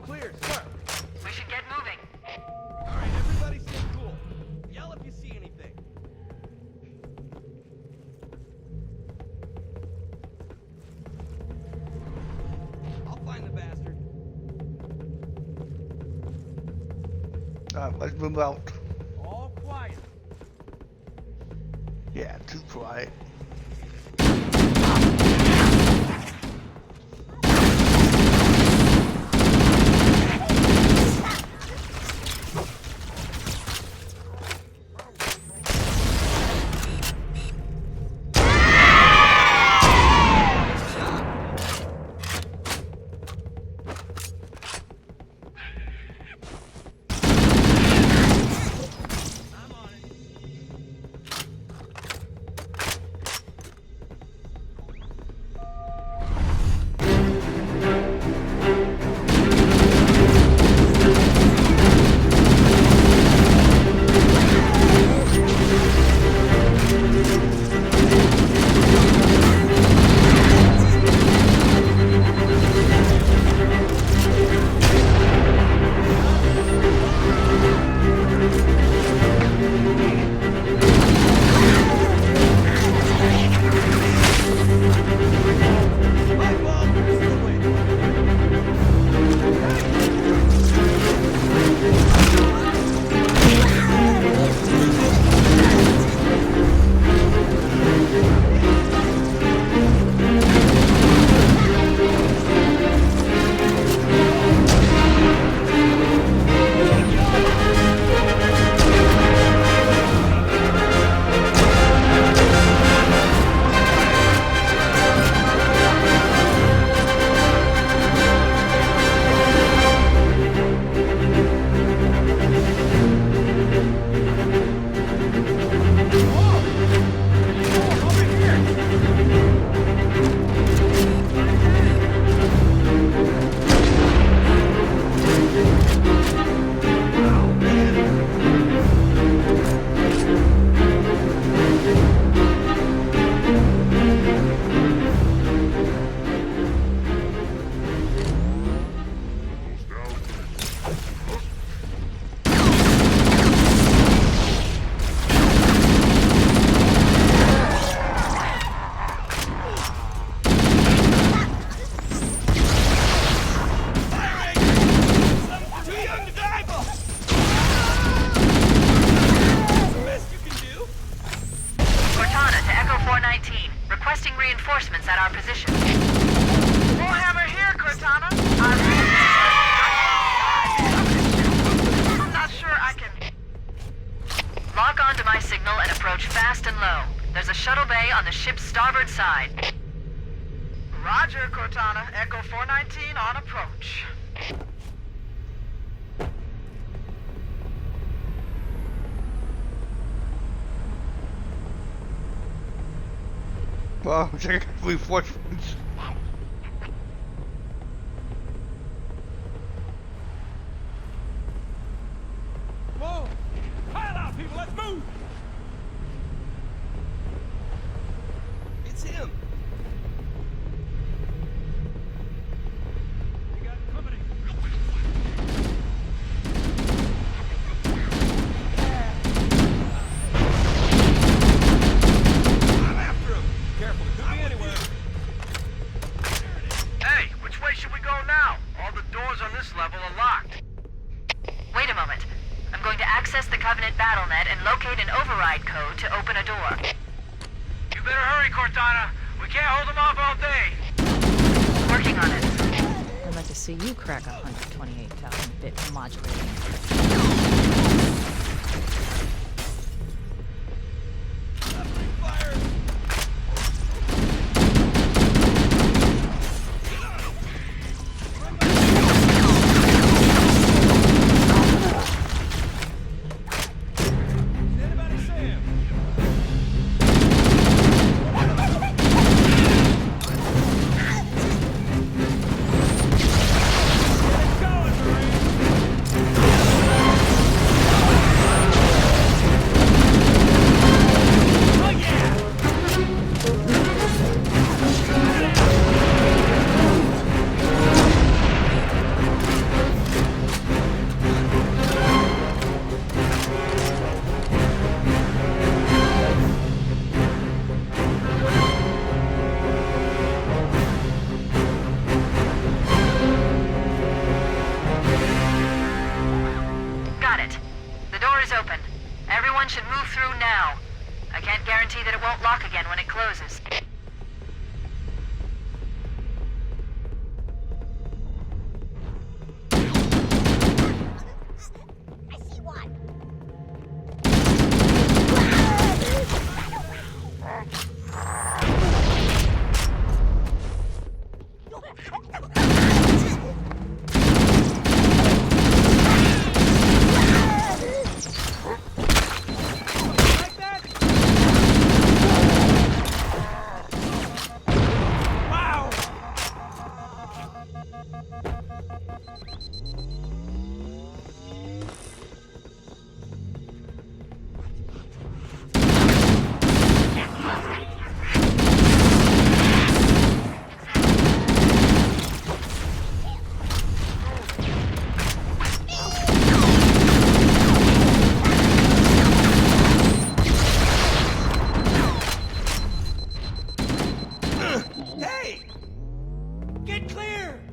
clear, sir. We should get moving. All right, everybody stay cool. Yell if you see anything. I'll find the bastard. Let's move out. All quiet. Yeah, too quiet. reinforcements at our position. Warhammer here, Cortana. I'm not sure I can... Lock onto my signal and approach fast and low. There's a shuttle bay on the ship's starboard side. Roger, Cortana. Echo 419 on approach. Well, check out reinforcements. Whoa! Pile out, people! Let's move! It's him! We got company. I'm after him! Careful, it could be anywhere. Hey, which way should we go now? All the doors on this level are locked. Wait a moment. I'm going to access the Covenant BattleNet and locate an override code to open a door. You better hurry, Cortana. We can't hold them off all day. Working on it. I'd like to see you crack 128,000-bit modulating. should move through now. I can't guarantee that it won't lock again when it closes.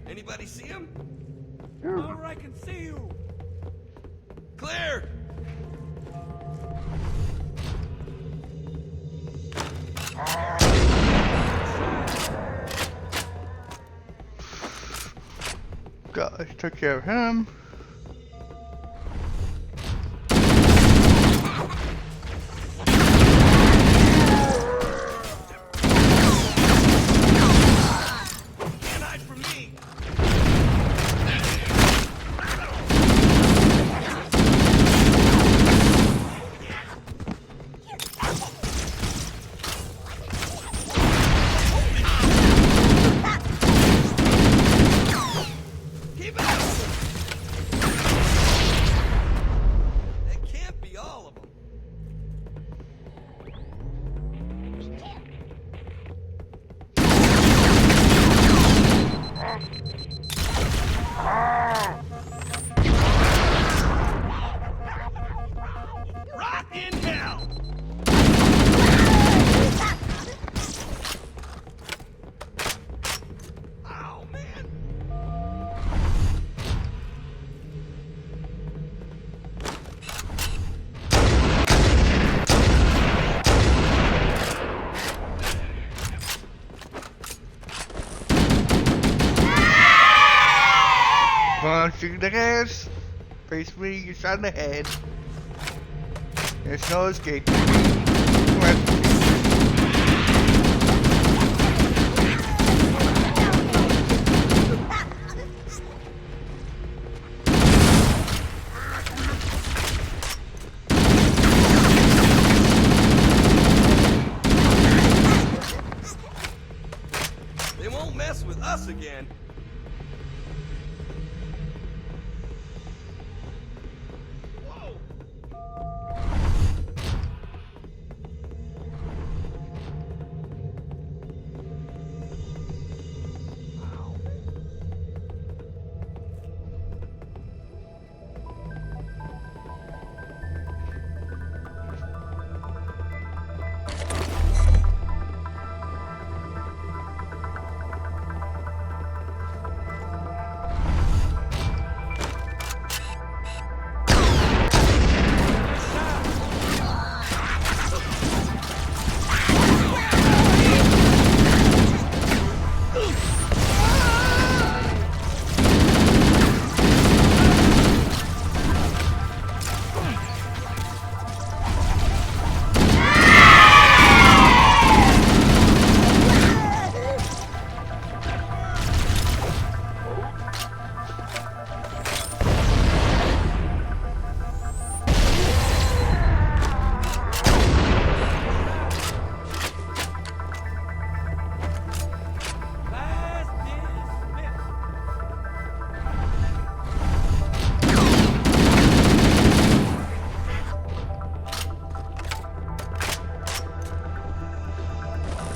Anybody see him? Over, I can see you. Clear! Guys, took care of him. Shoot the gas. Face me, you're shot in the head. There's no escape. They won't mess with us again.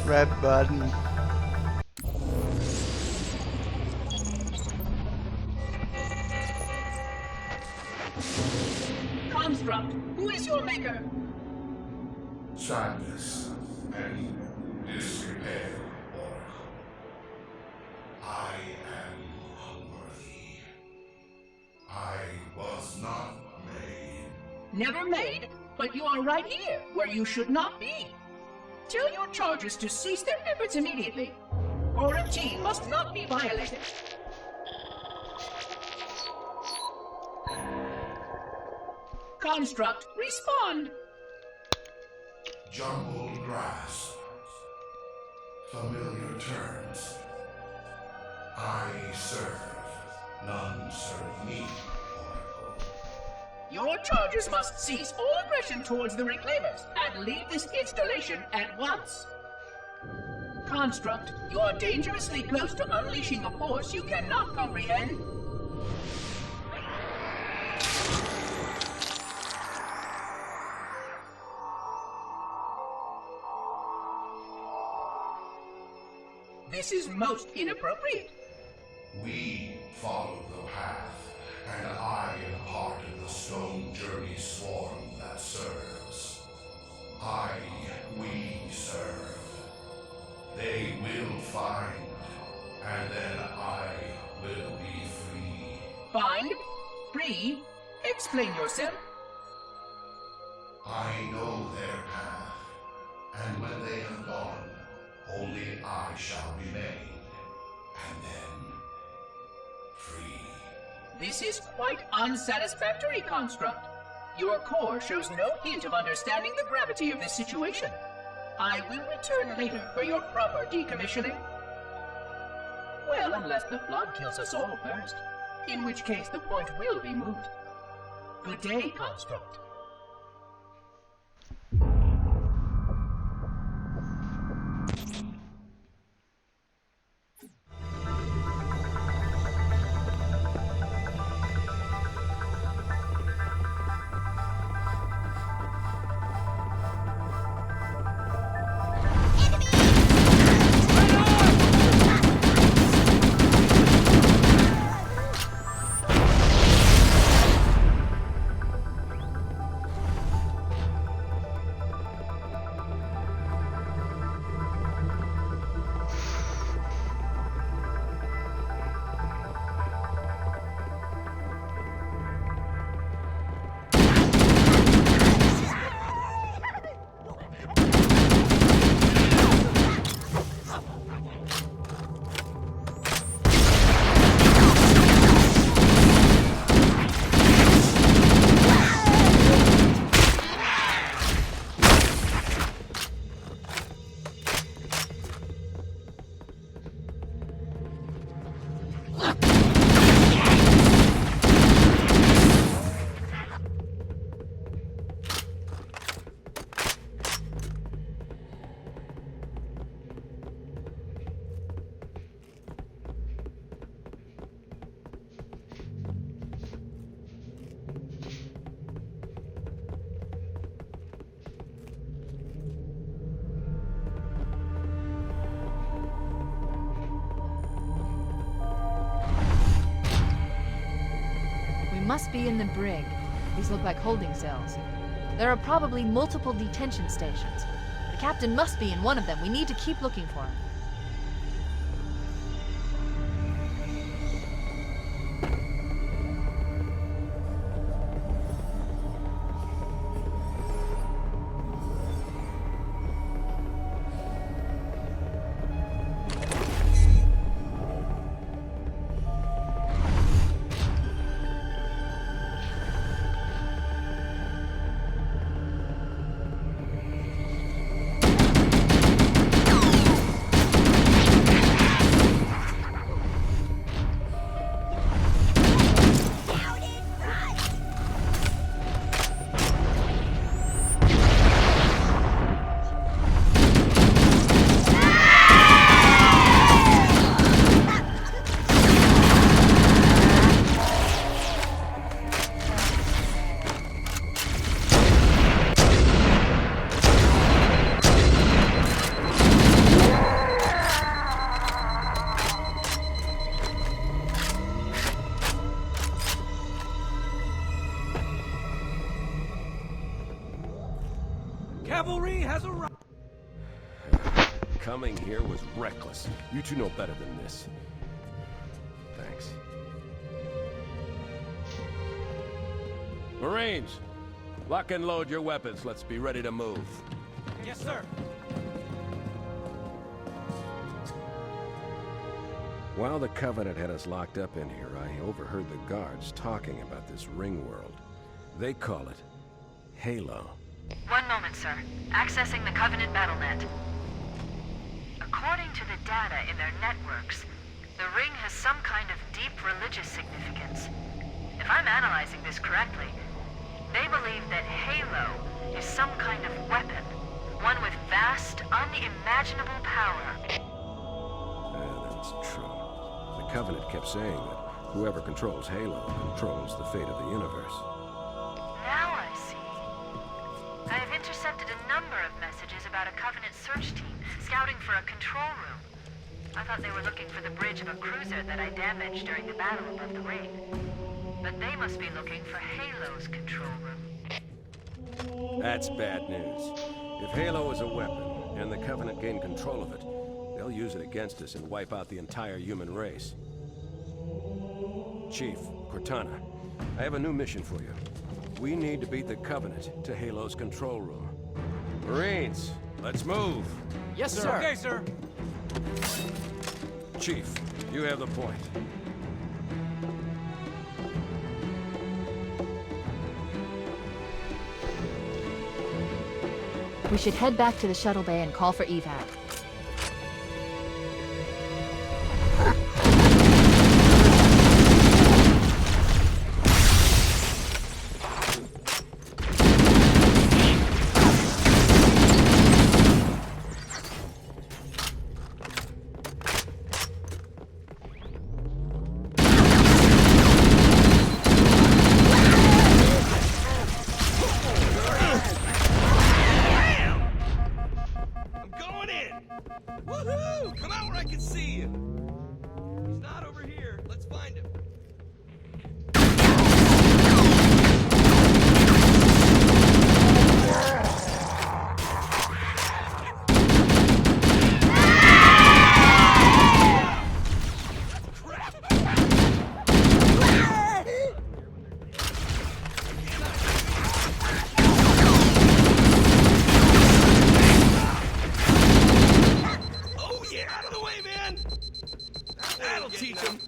Red button. Construct, who is your maker? Sadness and disrepair, Oracle. I am unworthy. I was not made. Never made? But you are right here, where you should not be. Tell your charges to cease their efforts immediately. Quarantine must not be violated. Construct, respond. Jumbled grass. Familiar terms. I serve. None serve me, Oracle. Your charges must cease all aggression towards the Reclaimers and leave this installation at once. Construct, you are dangerously close to unleashing a force you cannot comprehend. This is most inappropriate. We follow the path, and I am part of the Stone Journey swarm that serves. We serve. They will find, and then I will be free. Find? Free? Explain yourself. I know their path, and when they have gone, only I shall remain, and then free. This is quite unsatisfactory, Construct. Your core shows no hint of understanding the gravity of this situation. I will return later for your proper decommissioning. Well, unless the flood kills us all first, in which case the point will be moot. Good day, Construct. Must be in the brig. These look like holding cells. There are probably multiple detention stations. The captain must be in one of them. We need to keep looking for him. Cavalry has arrived. Coming here was reckless. You two know better than this. Thanks. Marines, Lock and load your weapons. Let's be ready to move. Yes, sir. While the Covenant had us locked up in here, I overheard the guards talking about this ring world. They call it Halo. One moment, sir. Accessing the Covenant BattleNet. According to the data in their networks, the ring has some kind of deep religious significance. If I'm analyzing this correctly, they believe that Halo is some kind of weapon, one with vast, unimaginable power. That's true. The Covenant kept saying that whoever controls Halo controls the fate of the universe. Now I see. I have intercepted a number of messages about a Covenant search team scouting for a control room. I thought they were looking for the bridge of a cruiser that I damaged during the battle above the ring. But they must be looking for Halo's control room. That's bad news. If Halo is a weapon, and the Covenant gain control of it, they'll use it against us and wipe out the entire human race. Chief, Cortana, I have a new mission for you. We need to beat the Covenant to Halo's control room. Marines, let's move! Yes, sir. Okay, sir. Chief, you have the point. We should head back to the shuttle bay and call for evac. Woohoo! Come out where I can see you! He's not over here. Let's find him. That'll teach him.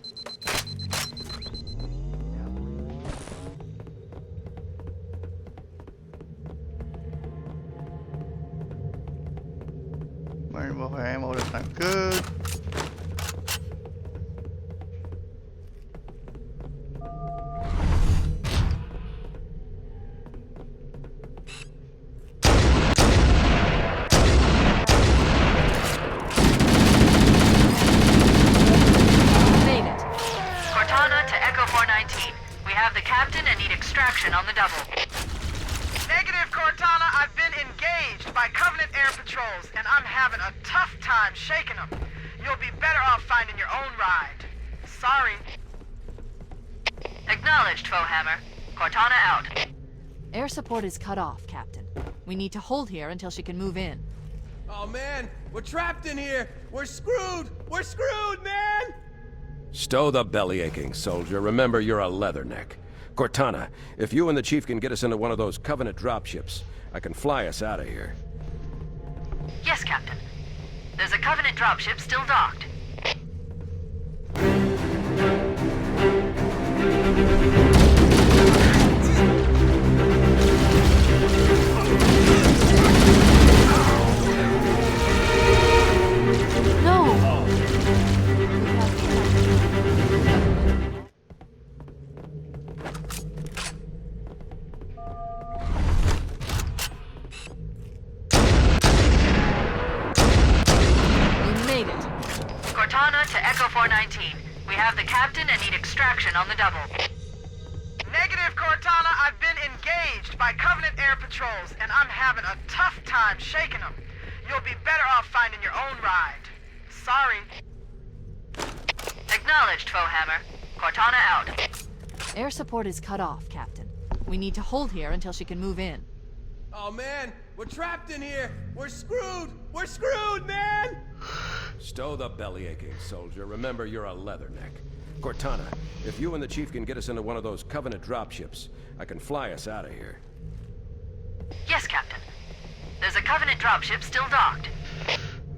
More ammo, that's not good. On the double. Negative, Cortana. I've been engaged by Covenant air patrols, and I'm having a tough time shaking them. You'll be better off finding your own ride. Sorry. Acknowledged, Foehammer. Cortana out. Air support is cut off, Captain. We need to hold here until she can move in. Oh, man. We're trapped in here. We're screwed. We're screwed, man! Stow the belly-aching, soldier. Remember, you're a leatherneck. Cortana, if you and the Chief can get us into one of those Covenant dropships, I can fly us out of here. Yes, Captain. There's a Covenant dropship still docked. Cortana to Echo 419. We have the captain and need extraction on the double. Negative, Cortana. I've been engaged by Covenant air patrols, and I'm having a tough time shaking them. You'll be better off finding your own ride. Sorry. Acknowledged, Foehammer. Cortana out. Air support is cut off, Captain. We need to hold here until she can move in. Oh, man. We're trapped in here. We're screwed. We're screwed, man! Stow the belly-aching, soldier. Remember, you're a leatherneck. Cortana, if you and the Chief can get us into one of those Covenant dropships, I can fly us out of here. Yes, Captain. There's a Covenant dropship still docked.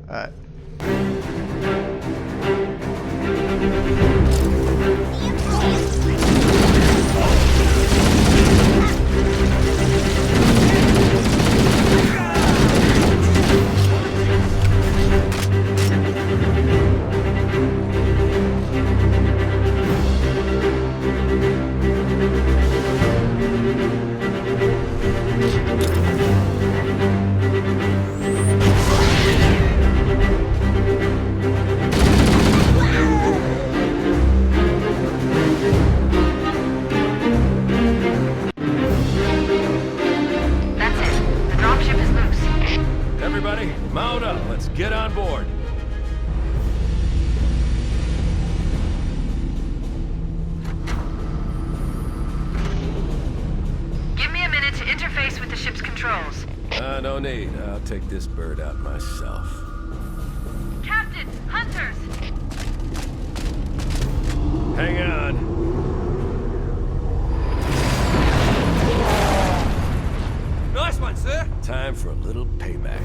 Alright. That's it. The dropship is loose. Everybody, mount up. Let's get on board. Give me a minute to interface with the ship's controls. No need. I'll take this bird out myself. Captain! Hunters! Hang on. Nice one, sir. Time for a little payback.